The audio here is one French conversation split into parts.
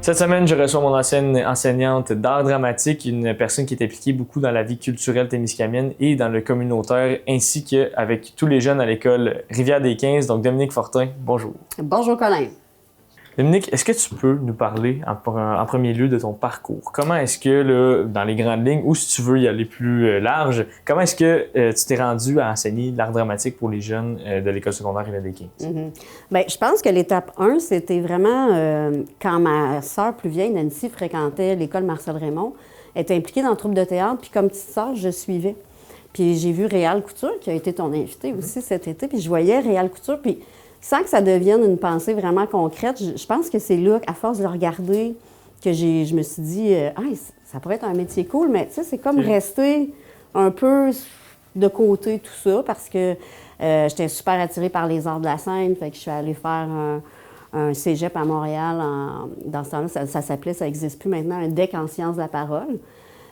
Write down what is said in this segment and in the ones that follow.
Cette semaine, je reçois mon ancienne enseignante d'art dramatique, une personne qui est impliquée beaucoup dans la vie culturelle témiscamienne et dans le communautaire, ainsi qu'avec tous les jeunes à l'école Rivière-des-15. Donc, Dominique Fortin, bonjour. Bonjour, Colin. Dominique, est-ce que tu peux nous parler en premier lieu de ton parcours? Comment est-ce que, là, dans les grandes lignes, ou si tu veux y aller plus large, comment est-ce que tu t'es rendu à enseigner l'art dramatique pour les jeunes de l'école secondaire Rivière-des-15? Bien, je pense que l'étape 1, c'était vraiment quand ma sœur plus vieille, Nancy, fréquentait l'école Marcel Raymond, elle était impliquée dans le troupe de théâtre, puis comme petite sœur, je suivais. Puis j'ai vu Réal Couture, qui a été ton invité aussi cet été, puis je voyais Réal Couture, puis sans que ça devienne une pensée vraiment concrète, je pense que c'est là, à force de le regarder, que je me suis dit ça pourrait être un métier cool, mais tu sais, c'est comme rester un peu de côté tout ça, parce que j'étais super attirée par les arts de la scène, fait que je suis allée faire un cégep à Montréal. Dans ce temps-là, ça s'appelait, ça n'existe plus maintenant, un DEC en sciences de la parole.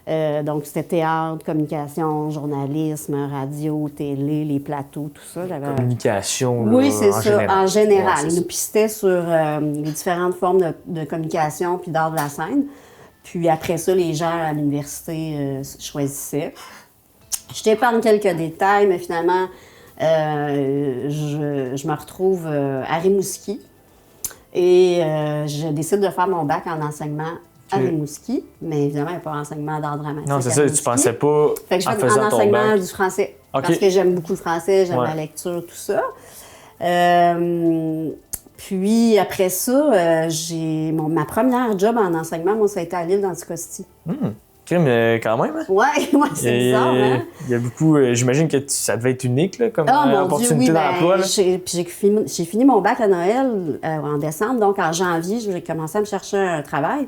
Donc, c'était théâtre, communication, journalisme, radio, télé, les plateaux, tout ça. Communication, là, oui, c'est ça, en général. Ouais, ils nous pistaient sur les différentes formes de communication puis d'art de la scène. Puis après ça, les gens à l'université choisissaient. Je t'épargne quelques détails, mais finalement, je me retrouve à Rimouski et je décide de faire mon bac en enseignement à Rimouski, mais évidemment, il n'y a pas d'enseignement d'art dramatique. Non, c'est ça, tu pensais pas fait que je en fais faisant en ton enseignement bac. du français. Okay. Parce que j'aime beaucoup le français, j'aime la lecture, tout ça. Puis après ça, j'ai ma première job en enseignement, moi, ça a été à l'île d'Anticosti. Mais quand même, hein? Ouais, c'est bizarre, hein? Il y a beaucoup... j'imagine que ça devait être unique, là, comme opportunité Dieu, oui, d'emploi. J'ai fini mon bac à Noël en décembre, donc en janvier, j'ai commencé à me chercher un travail.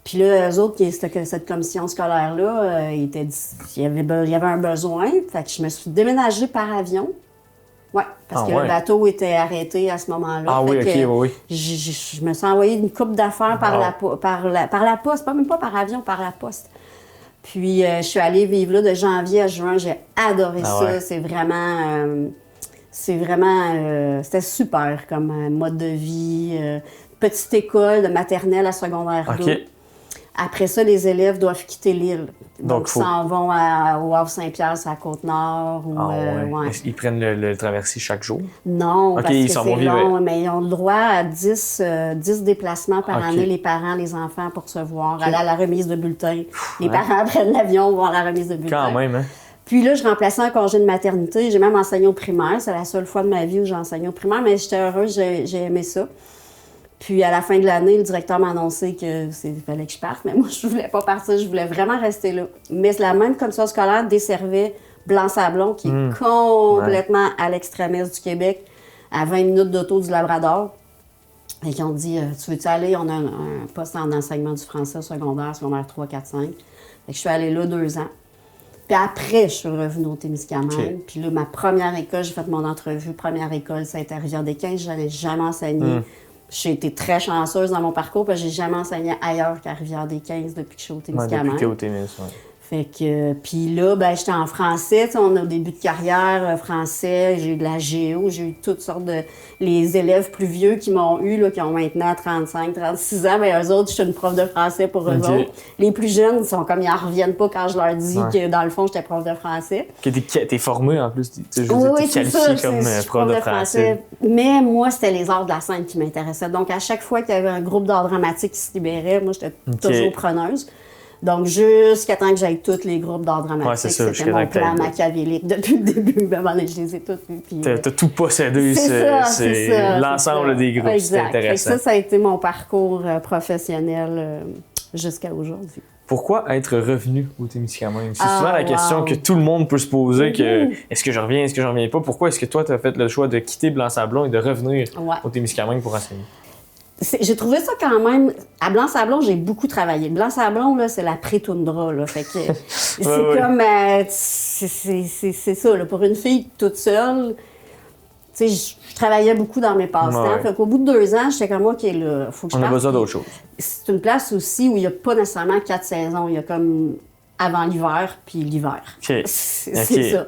Puis là, eux autres, cette commission scolaire-là, il y avait un besoin. Fait que je me suis déménagée par avion. Oui, parce que le bateau était arrêté à ce moment-là. Ah oui, OK, oui. Je me suis envoyé une couple d'affaires par la poste, pas même pas par avion, par la poste. Puis je suis allée vivre là de janvier à juin. J'ai adoré ça. Ouais. C'était super comme mode de vie. Petite école de maternelle à secondaire 2. OK. Après ça, les élèves doivent quitter l'île. Donc, ils s'en vont au Havre-Saint-Pierre, c'est à Côte-Nord. Ils prennent le traversier chaque jour? Non, parce que c'est long, mais ils ont le droit à 10 déplacements par année, les parents, les enfants, pour se voir, aller à la remise de bulletins. Les parents prennent l'avion, vont à la remise de bulletins. Quand même, hein? Puis là, je remplaçais un congé de maternité. J'ai même enseigné au primaire. C'est la seule fois de ma vie où j'ai enseigné au primaire, mais j'étais heureuse, j'ai aimé ça. Puis à la fin de l'année, le directeur m'a annoncé qu'il fallait que je parte, mais moi, je voulais pas partir, je voulais vraiment rester là. Mais la même commission scolaire desservait Blanc-Sablon, qui est complètement à l'extrémiste du Québec, à 20 minutes d'auto du Labrador. Et qui ont dit tu veux-tu aller? On a un poste en enseignement du français au secondaire 3, 4, 5. Fait que je suis allée là 2 ans. Puis après, je suis revenue au Témiscamingue. Puis là, ma première école, j'ai fait mon entrevue. Première école, ça a été à Rivière-des-15. Je n'avais jamais enseigné. J'ai été très chanceuse dans mon parcours parce que j'ai jamais enseigné ailleurs qu'à Rivière-des-15 depuis que je suis au Témiscamingue. Depuis que t'es au tennis, oui. Fait que, puis là, j'étais en français, on est au début de carrière, français, j'ai eu de la géo, j'ai eu toutes sortes de... Les élèves plus vieux qui m'ont eu, là, qui ont maintenant 35, 36 ans, eux autres, je suis une prof de français pour eux autres. Les plus jeunes, ils en reviennent pas quand je leur dis que, dans le fond, j'étais prof de français. Que t'es formée, en plus, t'es qualifiée comme prof de français. Mais moi, c'était les arts de la scène qui m'intéressaient. Donc, à chaque fois qu'il y avait un groupe d'art dramatique qui se libérait, moi, j'étais toujours preneuse. Donc, jusqu'à temps que j'aille tous les groupes d'art dramatique, c'était mon plan machiavélique depuis le début. Je les ai tous vus. T'as tout possédé, c'est l'ensemble des groupes. C'est intéressant. Ça a été mon parcours professionnel jusqu'à aujourd'hui. Pourquoi être revenu au Témiscamingue? C'est souvent la question que tout le monde peut se poser, que est-ce que je reviens, est-ce que je reviens pas? Pourquoi est-ce que toi, tu as fait le choix de quitter Blanc-Sablon et de revenir au Témiscamingue pour enseigner? J'ai trouvé ça quand même... À Blanc-Sablon, j'ai beaucoup travaillé. Blanc-Sablon, là, c'est la pré-toundra, là. Fait que c'est comme... c'est ça, là. Pour une fille toute seule, tu sais, je travaillais beaucoup dans mes passe-temps. Fait qu'au bout de 2 ans, j'étais comme, OK, là, faut que je parte. On a besoin d'autre chose. C'est une place aussi où il n'y a pas nécessairement 4 saisons. Il y a comme avant l'hiver, puis l'hiver. Okay. C'est ça.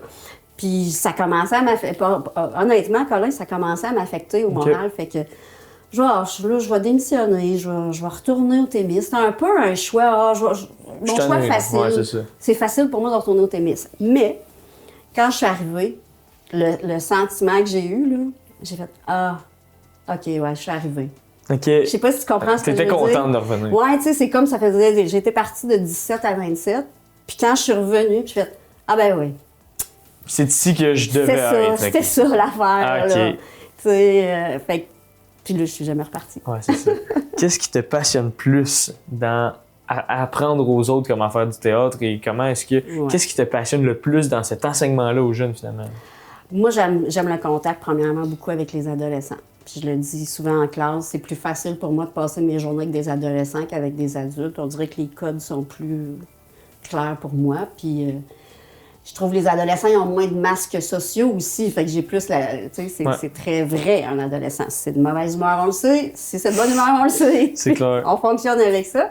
Puis ça commençait à m'affecter... Honnêtement, Colin, ça commençait à m'affecter au moral. Fait que je vais démissionner, je vais retourner au Témis. C'était un peu un choix, mon choix facile. Ouais, c'est ça. C'est facile pour moi de retourner au Témis. Mais, quand je suis arrivée, le sentiment que j'ai eu, là, j'ai fait « Ah, OK, ouais, je suis arrivée. » OK. Je sais pas si tu comprends ce que je veux dire. T'étais contente de revenir. Ouais, tu sais, c'est comme ça faisait... J'étais partie de 17 à 27. Puis quand je suis revenue, puis je fais « Ah ben oui. » C'est ici que je devais être. C'était ça l'affaire, OK. là. Tu sais, fait puis là, je suis jamais repartie. Ouais, c'est ça. Qu'est-ce qui te passionne plus dans apprendre aux autres comment faire du théâtre et comment est-ce que... Ouais. Qu'est-ce qui te passionne le plus dans cet enseignement-là aux jeunes, finalement? Moi, j'aime le contact, premièrement, beaucoup avec les adolescents. Puis je le dis souvent en classe, c'est plus facile pour moi de passer mes journées avec des adolescents qu'avec des adultes. On dirait que les codes sont plus clairs pour moi. Puis je trouve que les adolescents ils ont moins de masques sociaux aussi. Fait que j'ai plus la... Tu sais, c'est très vrai, un adolescent. Si c'est de mauvaise humeur, on le sait. Si c'est de bonne humeur, on le sait. C'est clair. On fonctionne avec ça.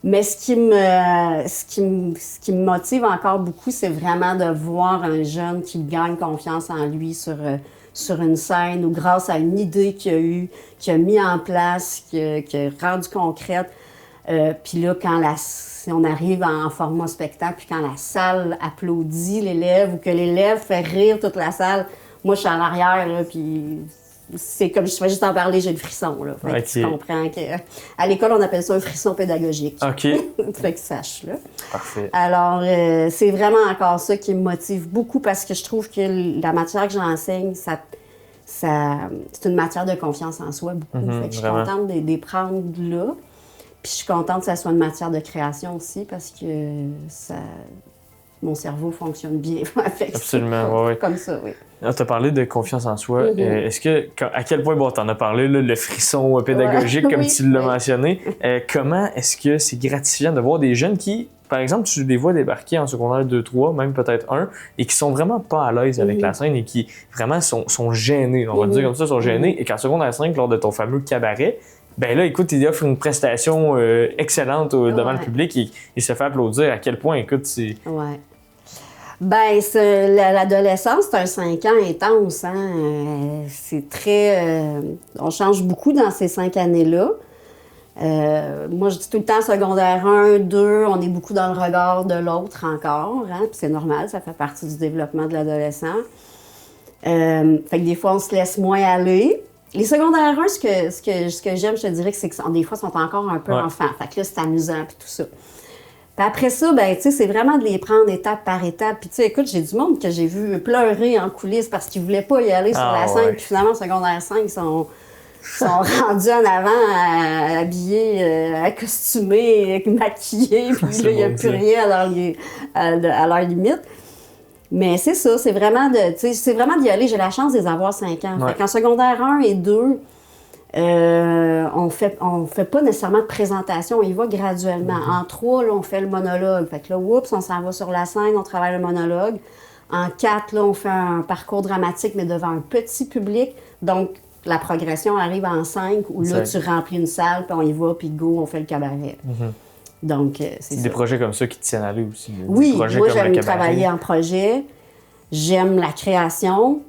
Mais ce qui me motive encore beaucoup, c'est vraiment de voir un jeune qui gagne confiance en lui sur une scène ou grâce à une idée qu'il a eue, qu'il a mis en place, qu'il a rendu concrète. Puis là, si on arrive en format spectacle, puis quand la salle applaudit l'élève ou que l'élève fait rire toute la salle, moi, je suis en arrière, là, puis c'est comme je fais juste en parler, j'ai le frisson, là. Fait que tu comprends qu'à l'école, on appelle ça un frisson pédagogique. OK. Fait que sache, là. Parfait. Alors, c'est vraiment encore ça qui me motive beaucoup parce que je trouve que la matière que j'enseigne, c'est une matière de confiance en soi, beaucoup. Fait que je suis contente de les prendre là. Puis je suis contente que ça soit une matière de création aussi parce que mon cerveau fonctionne bien avec Absolument, oui. Comme ça, oui. Tu as parlé de confiance en soi. Est-ce que, à quel point, tu en as parlé, là, le frisson pédagogique, comme tu l'as mentionné, comment est-ce que c'est gratifiant de voir des jeunes qui, par exemple, tu les vois débarquer en secondaire 2-3, même peut-être 1, et qui sont vraiment pas à l'aise avec la scène et qui vraiment sont gênés, on va le dire comme ça, sont gênés, et qu'en secondaire 5, lors de ton fameux cabaret, ben là, écoute, il offre une prestation excellente devant le public et il se fait applaudir. À quel point, écoute, c'est... Ouais. Ben, l'adolescence, c'est un 5 ans intense, hein? C'est très... on change beaucoup dans ces 5 années-là. Moi, je dis tout le temps secondaire 1, 2, on est beaucoup dans le regard de l'autre encore, hein? Puis c'est normal, ça fait partie du développement de l'adolescent. Fait que des fois, on se laisse moins aller. Les secondaires 1, ce que j'aime, je te dirais, c'est que des fois, ils sont encore un peu enfants. Fait que là, c'est amusant, puis tout ça. Puis après ça, ben, tu sais, c'est vraiment de les prendre étape par étape. Puis tu sais, écoute, j'ai du monde que j'ai vu pleurer en coulisses parce qu'ils voulaient pas y aller sur la scène. Puis finalement, secondaire 5, ils sont rendus en avant, habillés, costumés, maquillés. Puis là, il n'y a plus rien à leur limite. Mais c'est ça, c'est vraiment d'y aller. J'ai la chance de les avoir 5 ans. Fait qu'en secondaire 1 et 2, on fait pas nécessairement de présentation, on y va graduellement. En 3, là, on fait le monologue. Fait que là, oups, on s'en va sur la scène, on travaille le monologue. En 4, là, on fait un parcours dramatique, mais devant un petit public. Donc, la progression arrive en 5, où là, tu remplis une salle, puis on y va, puis go, on fait le cabaret. Donc, c'est des projets comme ça qui te tiennent à l'œil aussi. Oui, moi, j'aime travailler en projet. J'aime la création.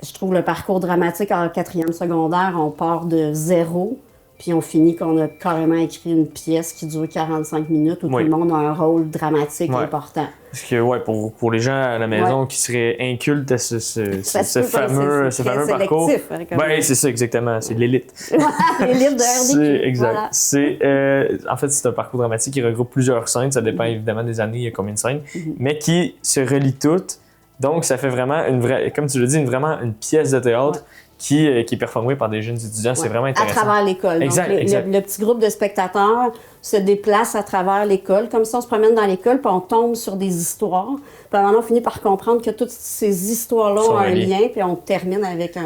Je trouve le parcours dramatique en 4e secondaire, on part de 0, puis on finit qu'on a carrément écrit une pièce qui dure 45 minutes où tout le monde a un rôle dramatique important. Parce que, pour les gens à la maison qui seraient incultes à ce fameux parcours. Oui, c'est ça, exactement. C'est l'élite. L'élite de RDQ. C'est exact. Voilà. En fait, c'est un parcours dramatique qui regroupe plusieurs scènes. Ça dépend évidemment des années, il y a combien de scènes, mais qui se relient toutes. Donc, ça fait vraiment comme tu l'as dit, vraiment une pièce de théâtre qui est performée par des jeunes étudiants. C'est vraiment intéressant. À travers l'école. Exact, donc, exact. Le petit groupe de spectateurs se déplace à travers l'école. Comme ça, on se promène dans l'école, puis on tombe sur des histoires. Puis à un moment, on finit par comprendre que toutes ces histoires-là ont un lien, puis on termine avec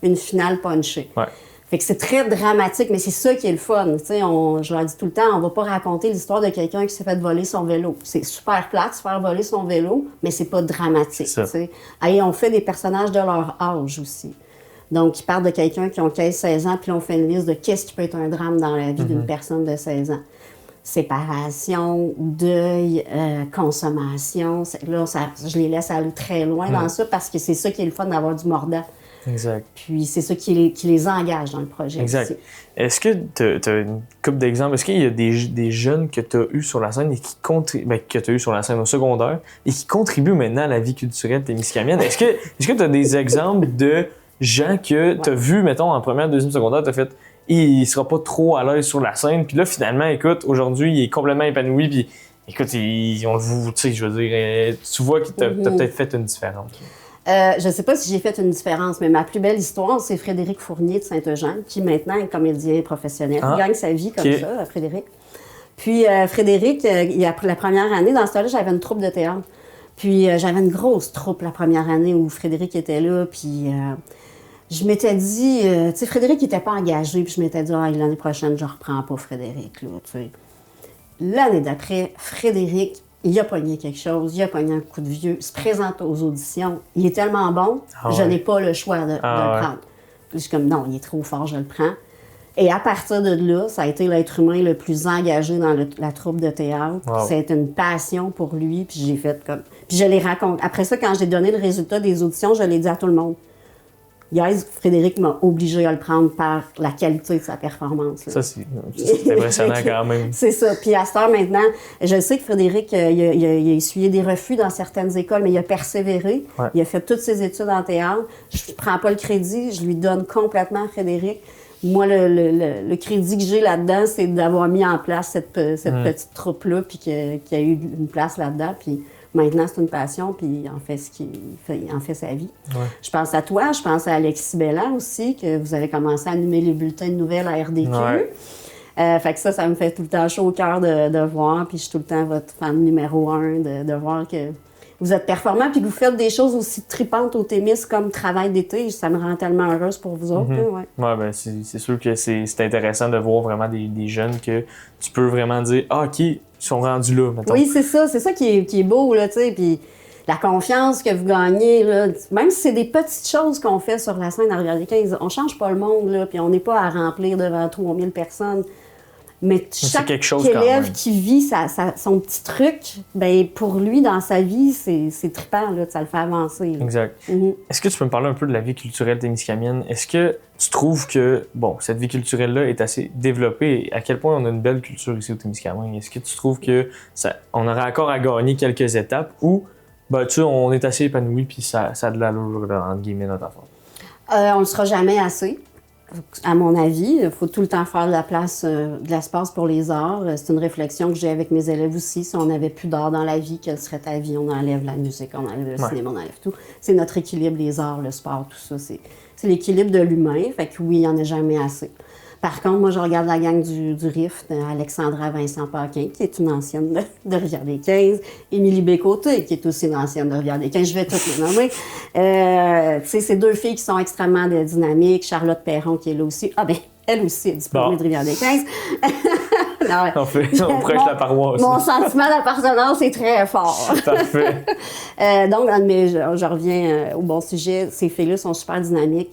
une finale punchée. Ouais. Fait que c'est très dramatique, mais c'est ça qui est le fun. Je leur dis tout le temps, on va pas raconter l'histoire de quelqu'un qui s'est fait voler son vélo. C'est super plate, se faire voler son vélo, mais c'est pas dramatique. Et on fait des personnages de leur âge aussi. Donc, ils parlent de quelqu'un qui a 15-16 ans, puis là, on fait une liste de qu'est-ce qui peut être un drame dans la vie d'une personne de 16 ans. Séparation, deuil, consommation. Là, je les laisse aller très loin dans ça parce que c'est ça qui est le fun d'avoir du mordant. Exact. Puis c'est ça qui les engage dans le projet. Exact. Aussi. Est-ce que tu as une couple d'exemples? Est-ce qu'il y a des jeunes que tu as eus sur la scène et que tu as eu sur la scène au secondaire et qui contribuent maintenant à la vie culturelle témiscamienne? Est-ce que tu as des exemples de gens que tu as vus, mettons, en première, deuxième, secondaire, tu as fait il sera pas trop à l'aise sur la scène, puis là, finalement, écoute, aujourd'hui, il est complètement épanoui, puis écoute, on le voit, tu sais, je veux dire, tu vois que tu as peut-être fait une différence. Je ne sais pas si j'ai fait une différence, mais ma plus belle histoire, c'est Frédéric Fournier de Saint-Eugène, qui maintenant est comédien professionnel. Il gagne sa vie comme ça, Frédéric. Puis Frédéric, la première année, dans ce temps-là, j'avais une troupe de théâtre. Puis j'avais une grosse troupe la première année où Frédéric était là, puis je m'étais dit, tu sais, Frédéric n'était pas engagé, puis je m'étais dit, l'année prochaine, je reprends pas Frédéric, là, tu sais. L'année d'après, Frédéric, il a pogné quelque chose, il a pogné un coup de vieux, il se présente aux auditions, il est tellement bon, je n'ai pas le choix de le prendre. Puis je suis comme, non, il est trop fort, je le prends. Et à partir de là, ça a été l'être humain le plus engagé dans la troupe de théâtre. Wow. C'était une passion pour lui, puis j'ai fait comme... Puis je l'ai raconté. Après ça, quand j'ai donné le résultat des auditions, je l'ai dit à tout le monde. Guys, Frédéric m'a obligé à le prendre par la qualité de sa performance. Là. Ça, c'est impressionnant quand même. C'est ça. Puis à cette heure, maintenant, je sais que Frédéric, il a essuyé des refus dans certaines écoles, mais il a persévéré. Ouais. Il a fait toutes ses études en théâtre. Je ne prends pas le crédit, je lui donne complètement à Frédéric. Moi, le crédit que j'ai là-dedans, c'est d'avoir mis en place cette petite troupe-là, puis qu'il y a eu une place là-dedans. Puis maintenant, c'est une passion, puis il en fait sa vie. Ouais. Je pense à toi, je pense à Alexis Belland aussi, que vous avez commencé à animer les bulletins de nouvelles à RDQ. Ouais. Fait que ça me fait tout le temps chaud au cœur de voir, puis je suis tout le temps votre fan numéro 1, de voir que vous êtes performant, puis que vous faites des choses aussi tripantes au Témis comme travail d'été. Ça me rend tellement heureuse pour vous autres. Ben, c'est sûr que c'est intéressant de voir vraiment des jeunes que tu peux vraiment dire « Ah, OK, ils sont rendus là, mettons. » Oui, c'est ça qui est beau, là, tu sais, puis la confiance que vous gagnez, là, même si c'est des petites choses qu'on fait sur la scène à Rivière-des-Quinze, on change pas le monde, là, puis on n'est pas à remplir devant 3000 personnes. Mais chaque élève qui vit son petit truc, ben pour lui, dans sa vie, c'est trippant, là, ça le fait avancer. Là. Exact. Est-ce que tu peux me parler un peu de la vie culturelle témiscamienne? Est-ce que tu trouves que, cette vie culturelle-là est assez développée? À quel point on a une belle culture ici au Témiscamingue? Est-ce que tu trouves qu'on aurait encore à gagner quelques étapes ou, on est assez épanoui puis ça a de l'allure, entre guillemets, notre affaire? On ne sera jamais assez. À mon avis, il faut tout le temps faire de la place, de l'espace pour les arts. C'est une réflexion que j'ai avec mes élèves aussi. Si on n'avait plus d'art dans la vie, quelle serait ta vie? On enlève la musique, on enlève le cinéma, on enlève tout. C'est notre équilibre, les arts, le sport, tout ça. C'est l'équilibre de l'humain. Fait que oui, il n'y en a jamais assez. Par contre, moi, je regarde la gang du Rift, Alexandra Vincent-Paquin, qui est une ancienne de Rivière-des-Quinze, Émilie Bécoté, qui est aussi une ancienne de Rivière-des-Quinze, je vais toutes les nommer. Tu sais, c'est deux filles qui sont extrêmement dynamiques. Charlotte Perron, qui est là aussi. Ah ben, elle aussi est diplômée de Rivière-des-Quinze. On prêche la paroisse. Mon sentiment d'appartenance est très fort. Parfait. Donc, je reviens au bon sujet. Ces filles-là sont super dynamiques.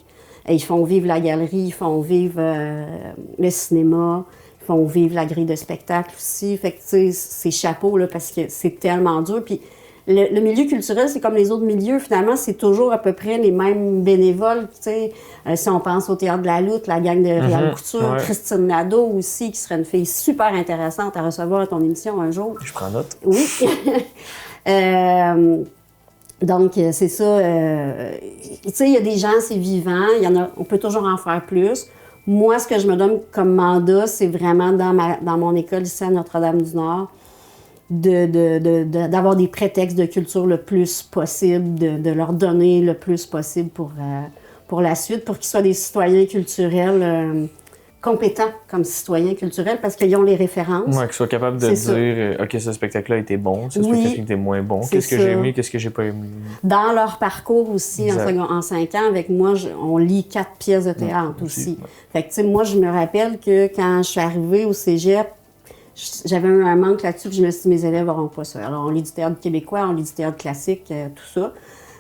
Ils font vivre la galerie, ils font vivre le cinéma, ils font vivre la grille de spectacle aussi. Fait que, tu sais, c'est chapeau, là, parce que c'est tellement dur. Puis le milieu culturel, c'est comme les autres milieux. Finalement, c'est toujours à peu près les mêmes bénévoles, tu sais. Si on pense au Théâtre de la Lutte, la gang de Réal Couture, Christine Nadeau aussi, qui serait une fille super intéressante à recevoir à ton émission un jour. Je prends note. Oui. Donc, c'est ça. Tu sais, il y a des gens, c'est vivant. On peut toujours en faire plus. Moi, ce que je me donne comme mandat, c'est vraiment dans mon école ici à Notre-Dame-du-Nord, d'avoir des prétextes de culture le plus possible, de leur donner le plus possible pour la suite, pour qu'ils soient des citoyens culturels compétents comme citoyens culturels parce qu'ils ont les références. Oui, qu'ils soient capables de dire « OK, ce spectacle-là était bon, ce spectacle était moins bon, qu'est-ce que j'ai aimé, qu'est-ce que j'ai pas aimé. » Dans leur parcours aussi, en 5 ans, avec moi, on lit 4 pièces de théâtre aussi. Ouais. Fait que, tu sais, moi, je me rappelle que quand je suis arrivée au cégep, j'avais un manque là-dessus, puis je me suis dit, mes élèves n'auront pas ça. Alors, on lit du théâtre québécois, on lit du théâtre classique, tout ça.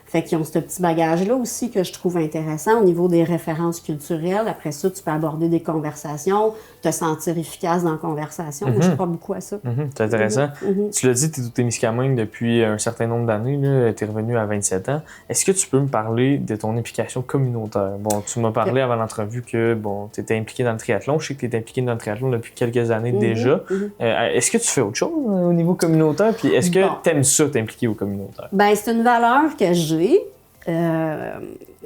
Fait qu'ils ont ce petit bagage-là aussi que je trouve intéressant au niveau des références culturelles. Après ça, tu peux aborder des conversations, te sentir efficace dans la conversation. Moi, je crois beaucoup à ça. C'est intéressant. Tu l'as dit, tu es au Témiscamingue depuis un certain nombre d'années. Tu es revenu à 27 ans. Est-ce que tu peux me parler de ton implication communautaire? Bon, tu m'as parlé avant l'entrevue que tu étais impliqué dans le triathlon. Je sais que tu es impliqué dans le triathlon depuis quelques années déjà. Est-ce que tu fais autre chose au niveau communautaire? Puis est-ce que tu aimes ça, t'impliquer au communautaire? Bien, c'est une valeur que j'ai.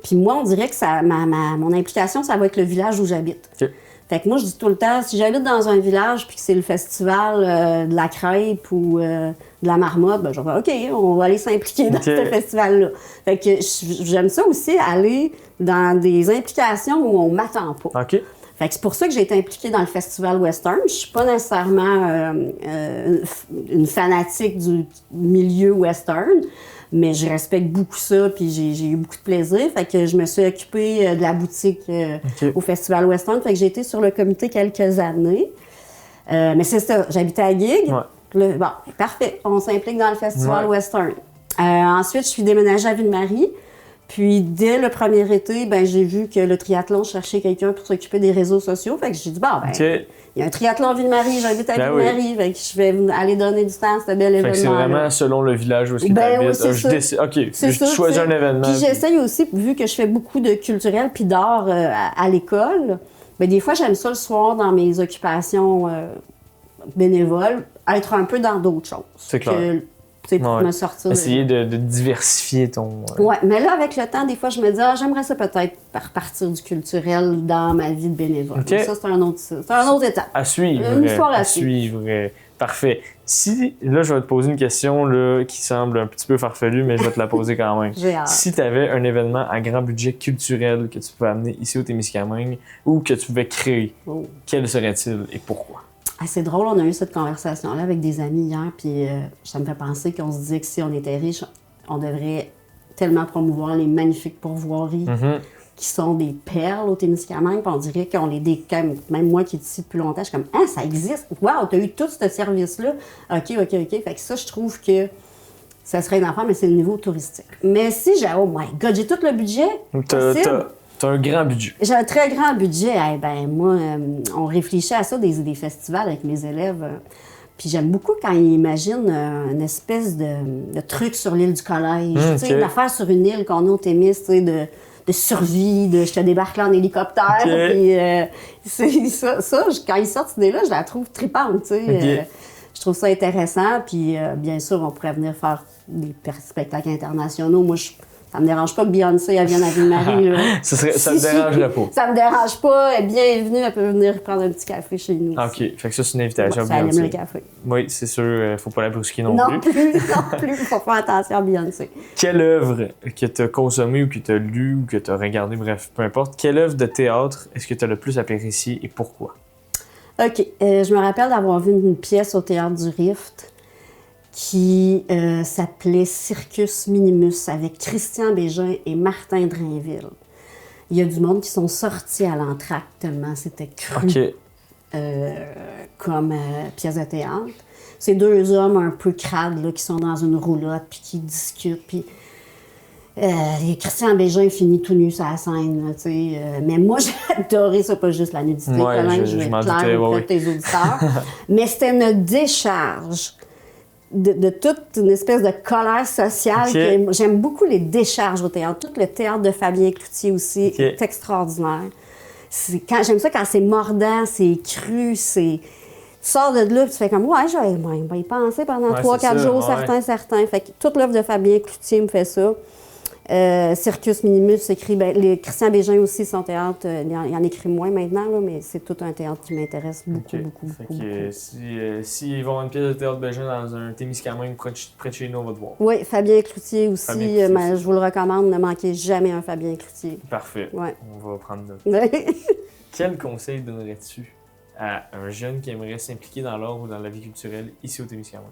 Puis moi, on dirait que mon implication, ça va être le village où j'habite. Okay. Fait que moi, je dis tout le temps, si j'habite dans un village puis que c'est le festival de la crêpe ou de la marmotte, ben je vais OK, on va aller s'impliquer dans ce festival-là. Fait que j'aime ça aussi, aller dans des implications où on m'attend pas. OK. Fait que c'est pour ça que j'ai été impliquée dans le Festival Western. Je suis pas nécessairement une fanatique du milieu western, mais je respecte beaucoup ça, puis j'ai eu beaucoup de plaisir. Fait que je me suis occupée de la boutique au Festival Western. Fait que j'ai été sur le comité quelques années. Mais c'est ça, j'habitais à Guigues. Ouais. Bon, parfait, on s'implique dans le Festival Western. Ensuite, je suis déménagée à Ville-Marie. Puis, dès le premier été, ben, j'ai vu que le triathlon cherchait quelqu'un pour s'occuper des réseaux sociaux. Fait que j'ai dit, il y a un triathlon à Ville-Marie, j'habite à Ville-Marie. Fait que je vais aller donner du temps à ce bel événement. C'est vraiment selon le village où tu habites. Oui, c'est ça. Je choisis un événement. Puis j'essaye aussi, vu que je fais beaucoup de culturel puis d'art à l'école, ben, des fois, j'aime ça le soir dans mes occupations bénévoles, être un peu dans d'autres choses. C'est clair. Pour me sortir. Essayer de diversifier ton... Oui, mais là, avec le temps, des fois, je me dis, j'aimerais ça peut-être repartir du culturel dans ma vie de bénévole. Okay. Ça, c'est un autre étape. À suivre. Une histoire à suivre. Parfait. Si, là, je vais te poser une question là, qui semble un petit peu farfelue, mais je vais te la poser quand même. J'ai hâte. Si tu avais un événement à grand budget culturel que tu pouvais amener ici au Témiscamingue ou que tu pouvais créer, quel serait-il et pourquoi? C'est drôle, on a eu cette conversation-là avec des amis hier, puis ça me fait penser qu'on se disait que si on était riche, on devrait tellement promouvoir les magnifiques pourvoiries qui sont des perles au Témiscamingue, puis on dirait qu'on les décame. Même moi qui est ici depuis longtemps, je suis comme « Ah, ça existe! Wow, t'as eu tout ce service-là! » OK. Fait que ça, je trouve que ça serait une affaire, mais c'est le niveau touristique. Mais si j'ai... Oh my God, j'ai tout le budget possible. T'as un grand budget. J'ai un très grand budget. Moi, on réfléchit à ça, des festivals avec mes élèves. Puis j'aime beaucoup quand ils imaginent une espèce de truc sur l'île du Collège. Une affaire sur une île qu'on a au Témis, de survie, je te débarque là en hélicoptère. Puis c'est ça, quand ils sortent cette idée-là, je la trouve trippante. Je trouve ça intéressant. Puis bien sûr, on pourrait venir faire des spectacles internationaux. Moi, ça me dérange pas que Beyoncé elle vienne à Ville-Marie. Ça me dérangerait pas. Ça me dérange pas. Elle est bienvenue. Elle peut venir prendre un petit café chez nous. OK. Fait que ça, c'est une invitation à Beyoncé. Beyoncé. Elle aime le café. Oui, c'est sûr. Faut pas la brusquer non plus. Non plus. Faut faire attention à Beyoncé. Quelle œuvre que tu as consommée ou que tu as lue ou que tu as regardée, bref, peu importe, quelle œuvre de théâtre est-ce que tu as le plus appréciée et pourquoi? OK. Je me rappelle d'avoir vu une pièce au Théâtre du Rift qui s'appelait Circus Minimus avec Christian Bégin et Martin Drainville. Il y a du monde qui sont sortis à l'entracte tellement c'était cru comme pièce de théâtre. C'est deux hommes un peu crades là, qui sont dans une roulotte puis qui discutent. Puis Christian Bégin finit tout nu sur la scène. Là, mais moi, j'ai adoré ça, pas juste la nudité. Je vais être claire auprès de tes auditeurs. Mais c'était une décharge de toute une espèce de colère sociale. J'aime beaucoup les décharges au théâtre. Tout le théâtre de Fabien Cloutier aussi est extraordinaire. J'aime ça quand c'est mordant, c'est cru, tu sors de là et tu fais comme « Ouais, je vais y penser pendant 3-4 jours, certains. » Fait que toute l'œuvre de Fabien Cloutier me fait ça. Circus Minimus écrit... Christian Bégin aussi, son théâtre, il en écrit moins maintenant, là, mais c'est tout un théâtre qui m'intéresse beaucoup. S'ils vont une pièce de théâtre Bégin dans un Témiscamingue près de chez nous, on va te voir. Oui, Fabien Cloutier aussi. Je vous le recommande, ne manquez jamais un Fabien Cloutier. Parfait. Ouais. On va prendre note. Quel conseil donnerais-tu à un jeune qui aimerait s'impliquer dans l'art ou dans la vie culturelle ici au Témiscamingue?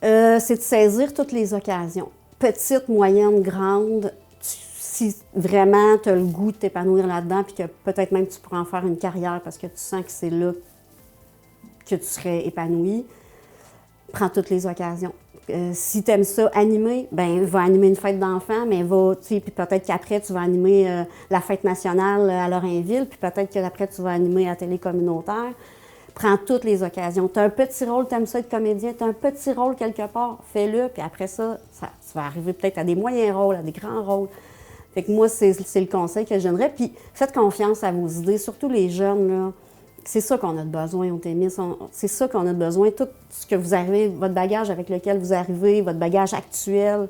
C'est de saisir toutes les occasions. Petite, moyenne, grande, si vraiment tu as le goût de t'épanouir là-dedans, puis que peut-être même tu pourras en faire une carrière parce que tu sens que c'est là que tu serais épanoui, prends toutes les occasions. si tu aimes ça, animer, ben va animer une fête d'enfants, mais puis peut-être qu'après, tu vas animer la fête nationale à Lorrainville, puis peut-être qu'après, tu vas animer à télé communautaire. Prends toutes les occasions. Tu as un petit rôle, tu aimes ça être comédien, tu as un petit rôle quelque part, fais-le, puis après ça, tu vas arriver peut-être à des moyens rôles, à des grands rôles. Fait que moi, c'est le conseil que je donnerais. Puis faites confiance à vos idées, surtout les jeunes, là. C'est ça qu'on a besoin au Témis. C'est ça qu'on a besoin. Tout ce que vous arrivez, votre bagage avec lequel vous arrivez, votre bagage actuel,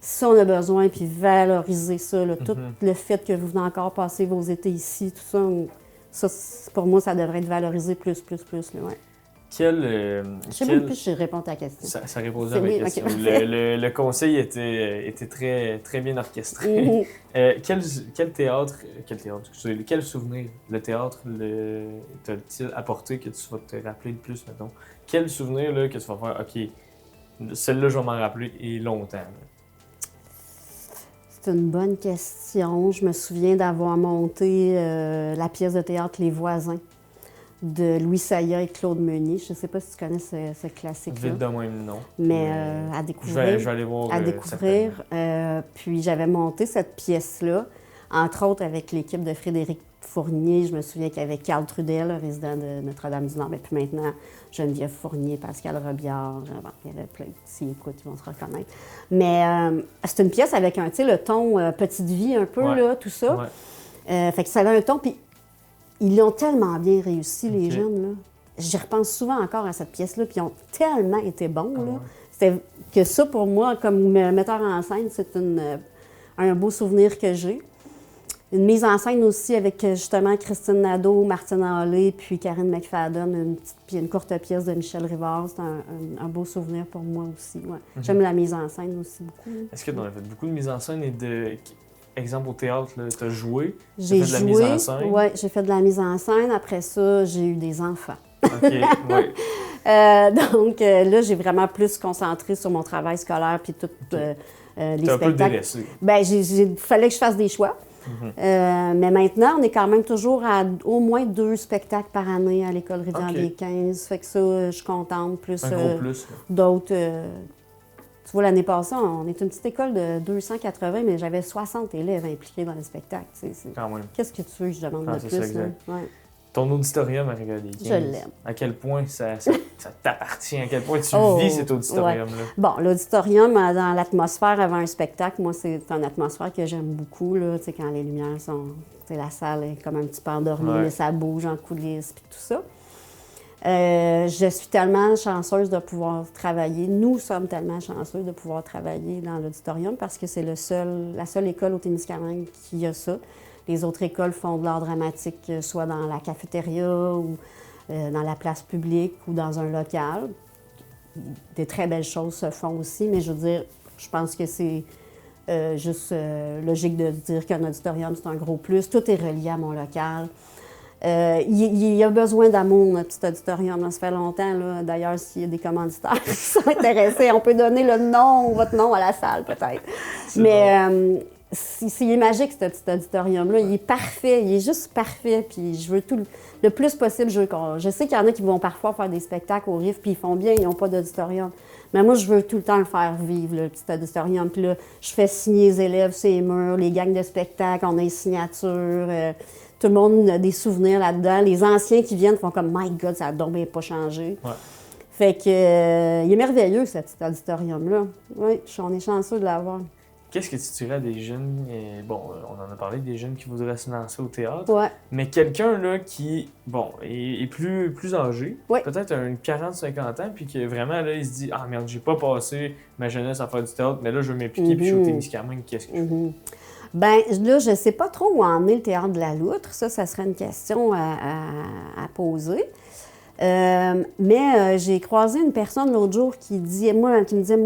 ça, on a besoin. Puis valoriser ça. Là. Tout le fait que vous venez encore passer vos étés ici, tout ça, pour moi, ça devrait être valorisé plus. Là, ouais. Je sais même plus si je réponds à ta question. Ça répondait à ma question. Okay. Le conseil était très, très bien orchestré. Quel souvenir le théâtre t'a-t-il apporté que tu vas te rappeler le plus, mettons? Quel souvenir là, que tu vas faire, OK, celle-là, je vais m'en rappeler et longtemps? Là? C'est une bonne question. Je me souviens d'avoir monté la pièce de théâtre Les Voisins de Louis Saya et Claude Meunier. Je ne sais pas si tu connais ce classique-là. Vite de même, non. Mais à découvrir. Je vais aller voir. À découvrir. Puis j'avais monté cette pièce-là, entre autres avec l'équipe de Frédéric Fournier. Je me souviens qu'il y avait Carl Trudel, résident de Notre-Dame-du-Nord. Mais puis maintenant, Geneviève Fournier, Pascal Robillard. Il y avait plein de petits, écoute, ils vont se reconnaître. Mais c'est une pièce avec le ton petite vie un peu, là, tout ça. Ouais. Fait que ça a un ton. Puis ils l'ont tellement bien réussi, les jeunes, là. J'y repense souvent encore à cette pièce-là, puis ils ont tellement été bons, là. C'était que ça, pour moi, comme metteur en scène, c'est un beau souvenir que j'ai. Une mise en scène aussi avec, justement, Christine Nadeau, Martine Hallé, puis Karine McFadden, une courte pièce de Michel Rivard. C'est un beau souvenir pour moi aussi, ouais. J'aime la mise en scène aussi beaucoup. Là. Est-ce que tu as fait beaucoup de mise en scène et de... Exemple, au théâtre, tu as joué, j'ai fait de la mise en scène. Oui, j'ai fait de la mise en scène. Après ça, j'ai eu des enfants. OK, oui. Donc là, j'ai vraiment plus concentré sur mon travail scolaire puis tout les spectacles. Un peu délaissé. Bien, il fallait que je fasse des choix. Mais maintenant, on est quand même toujours à au moins 2 spectacles par année à l'École Rivière-des-15. Fait que ça, je suis contente. Plus, un gros plus. D'autres... Tu vois, l'année passée, on est une petite école de 280, mais j'avais 60 élèves impliqués dans le spectacle. Quand même. Qu'est-ce que tu veux que je demande de plus? Ça, exact. Ouais. Ton auditorium à Rivière-des-15, je l'aime. À quel point ça t'appartient? À quel point tu vis cet auditorium-là? Ouais. Bon, l'auditorium, dans l'atmosphère avant un spectacle, moi, c'est une atmosphère que j'aime beaucoup. Là, quand les lumières sont... La salle est comme un petit peu endormie, mais ça bouge en coulisses et tout ça. Je suis tellement chanceuse de pouvoir travailler. Nous sommes tellement chanceux de pouvoir travailler dans l'auditorium parce que c'est la seule école au Témiscamingue qui a ça. Les autres écoles font de l'art dramatique, soit dans la cafétéria ou dans la place publique ou dans un local. Des très belles choses se font aussi, mais je veux dire, je pense que c'est juste logique de dire qu'un auditorium, c'est un gros plus. Tout est relié à mon local. Il y a besoin d'amour, notre petit auditorium. Ça fait longtemps, là. D'ailleurs, s'il y a des commanditaires qui sont intéressés, on peut donner votre nom à la salle, peut-être. Mais il est magique, ce petit auditorium-là. Il est parfait, il est juste parfait. Puis je veux tout le plus possible. Je sais qu'il y en a qui vont parfois faire des spectacles au RIF, puis ils font bien, ils n'ont pas d'auditorium. Mais moi, je veux tout le temps le faire vivre, le petit auditorium. Puis là, je fais signer les élèves sur les murs, les gangs de spectacles, on a les signatures. Tout le monde a des souvenirs là-dedans. Les anciens qui viennent font comme « My God, ça a donc bien pas changé. Ouais. » Fait que il est merveilleux, ce petit auditorium-là. Oui, on est chanceux de l'avoir. Qu'est-ce que tu dirais à des jeunes, on en a parlé, des jeunes qui voudraient se lancer au théâtre, ouais. Mais quelqu'un là qui, est plus âgé, ouais. Peut-être un 40-50 ans, puis que vraiment, là, il se dit « Ah merde, j'ai pas passé ma jeunesse à faire du théâtre, mais là, je veux m'impliquer, puis je suis au Témiscamingue, qu'est-ce que je fais? » Bien, là, je ne sais pas trop où en est le théâtre de la Loutre. Ça serait une question à poser. Mais j'ai croisé une personne l'autre jour qui me disait, moi,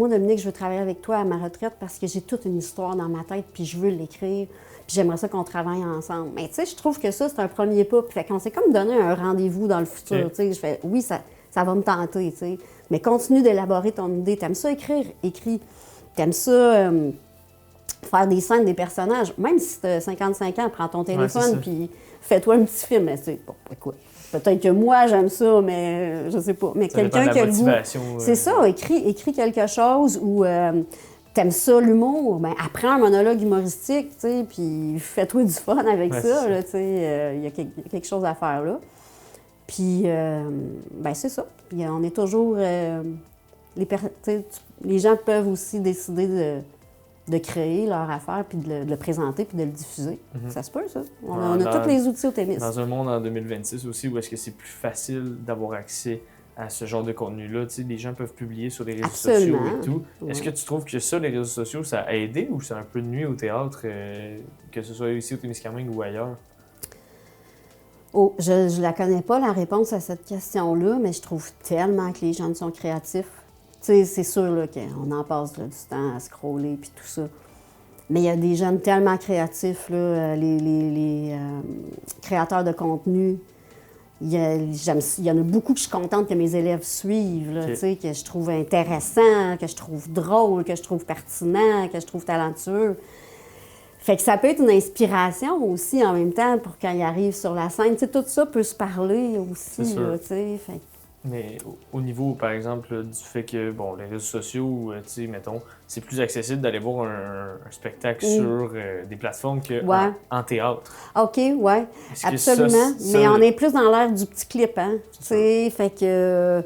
Dominique, je veux travailler avec toi à ma retraite parce que j'ai toute une histoire dans ma tête, puis je veux l'écrire, puis j'aimerais ça qu'on travaille ensemble. Mais tu sais, je trouve que ça, c'est un premier pas. Fait qu'on s'est comme donné un rendez-vous dans le futur. Tu sais, je fais, oui, ça va me tenter, tu sais. Mais continue d'élaborer ton idée. T'aimes ça écrire? Écris. T'aimes ça... faire des scènes, des personnages, même si tu as 55 ans, prends ton téléphone puis fais-toi un petit film. Mais écoute, Peut-être que moi, j'aime ça, mais je sais pas. Mais ça quelqu'un qui a le goût... C'est ça, écris quelque chose ou t'aimes ça, l'humour, ben apprends un monologue humoristique, tu sais, puis fais-toi du fun avec ça, là, tu sais. Il y a quelque chose à faire là. Puis, ben c'est ça. Puis on est toujours... les gens peuvent aussi décider de créer leur affaire, puis de le présenter, puis de le diffuser. Ça se peut, ça. On a tous les outils au Témis. Dans un monde en 2026 aussi, où est-ce que c'est plus facile d'avoir accès à ce genre de contenu-là? Tu sais, les gens peuvent publier sur les réseaux sociaux et tout. Ouais. Est-ce que tu trouves que ça, les réseaux sociaux, ça a aidé ou c'est un peu nuit au théâtre, que ce soit ici au Témiscamingue ou ailleurs? Oh, je la connais pas, la réponse à cette question-là, mais je trouve tellement que les jeunes sont créatifs. Tu sais, c'est sûr là, qu'on en passe là, du temps à scroller puis tout ça. Mais il y a des jeunes tellement créatifs, là, les créateurs de contenu. Il y en a beaucoup que je suis contente que mes élèves suivent, là, tu sais, que je trouve intéressant, que je trouve drôle, que je trouve pertinent, que je trouve talentueux. Fait que ça peut être une inspiration aussi en même temps pour quand ils arrivent sur la scène. Tu sais, tout ça peut se parler aussi, là, tu sais. Fait... Mais au niveau, par exemple, là, du fait que, bon, les réseaux sociaux, tu sais, mettons, c'est plus accessible d'aller voir un spectacle sur des plateformes qu'en théâtre. OK, ouais, absolument. Mais on est plus dans l'ère du petit clip, hein, tu sais, fait que...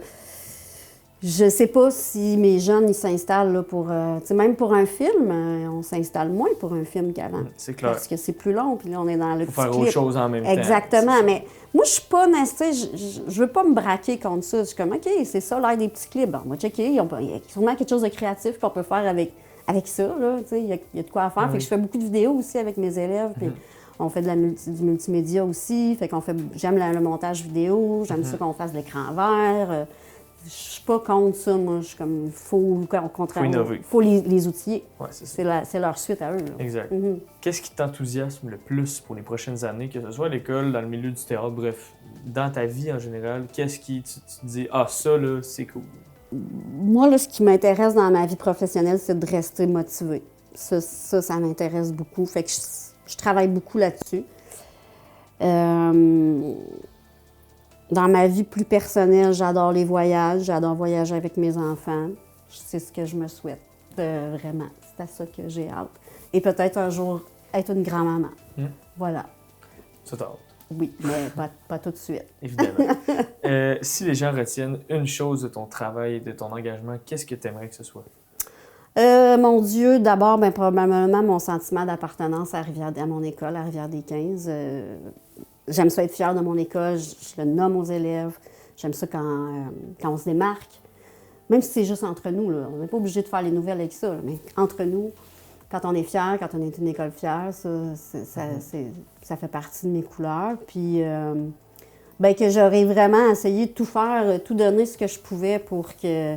je sais pas si mes jeunes, ils s'installent là pour... tu sais, même pour un film, on s'installe moins pour un film qu'avant. C'est clair. Parce que c'est plus long, puis là, on est dans le petit clip. Faut faire autre chose en même temps. Exactement, mais... Moi, je suis pas... Je veux pas me braquer contre ça. Je suis comme, OK, c'est ça, l'ère des petits clips. Bon, on va checker. Il y a sûrement quelque chose de créatif qu'on peut faire avec ça, là. Tu sais, il y a de quoi faire. Fait que je fais beaucoup de vidéos aussi avec mes élèves. Puis on fait du multimédia aussi. Fait qu'on fait... J'aime le montage vidéo. J'aime ça qu'on fasse de l'écran vert. Je suis pas contre ça, moi. Je suis comme, faut innover. Faut les outiller. Ouais, c'est leur suite à eux. Là. Exact. Qu'est-ce qui t'enthousiasme le plus pour les prochaines années, que ce soit à l'école, dans le milieu du théâtre, bref, dans ta vie en général, qu'est-ce qui tu te dis, ah, ça, là, c'est cool? Moi, là, ce qui m'intéresse dans ma vie professionnelle, c'est de rester motivée. Ça m'intéresse beaucoup. Fait que je travaille beaucoup là-dessus. Dans ma vie plus personnelle, j'adore les voyages, j'adore voyager avec mes enfants. C'est ce que je me souhaite, vraiment. C'est à ça que j'ai hâte. Et peut-être un jour être une grand-maman. Voilà. Ça t'as hâte? Oui, mais pas tout de suite. Évidemment. Si les gens retiennent une chose de ton travail et de ton engagement, qu'est-ce que tu aimerais que ce soit? Mon Dieu, d'abord, ben, probablement mon sentiment d'appartenance à mon école, à Rivière-des-Quinze. J'aime ça être fière de mon école, je le nomme aux élèves. J'aime ça quand on se démarque. Même si c'est juste entre nous, là. On n'est pas obligé de faire les nouvelles avec ça, là, mais entre nous, quand on est fier, quand on est une école fière, ça fait partie de mes couleurs. Puis, ben, que j'aurais vraiment essayé de tout faire, tout donner ce que je pouvais pour que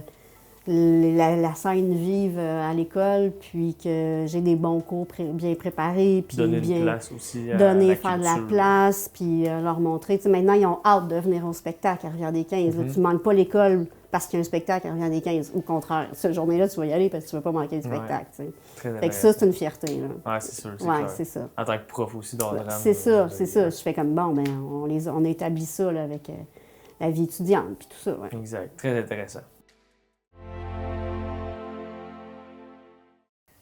la scène vive à l'école, puis que j'ai des bons cours bien préparés, puis donner bien une place aussi à faire de la place, puis leur montrer. Tu sais, maintenant, ils ont hâte de venir au spectacle à Rivière-des-Quinze. Tu ne manques pas l'école parce qu'il y a un spectacle à Rivière-des-Quinze. Au contraire, cette journée-là, tu vas y aller parce que tu ne veux pas manquer le spectacle. Tu sais. Fait que ça, c'est une fierté. Oui, c'est sûr. C'est ça. En tant que prof aussi dans le drame. C'est ça. Je fais comme, bon, ben, on établit ça là, avec la vie étudiante, puis tout ça. Ouais. Exact. Très intéressant.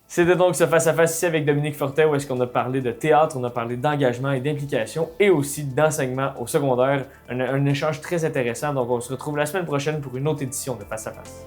C'était donc ce face-à-face ici avec Dominique Fortin où est-ce qu'on a parlé de théâtre, on a parlé d'engagement et d'implication et aussi d'enseignement au secondaire. Un échange très intéressant. Donc on se retrouve la semaine prochaine pour une autre édition de Face-à-face.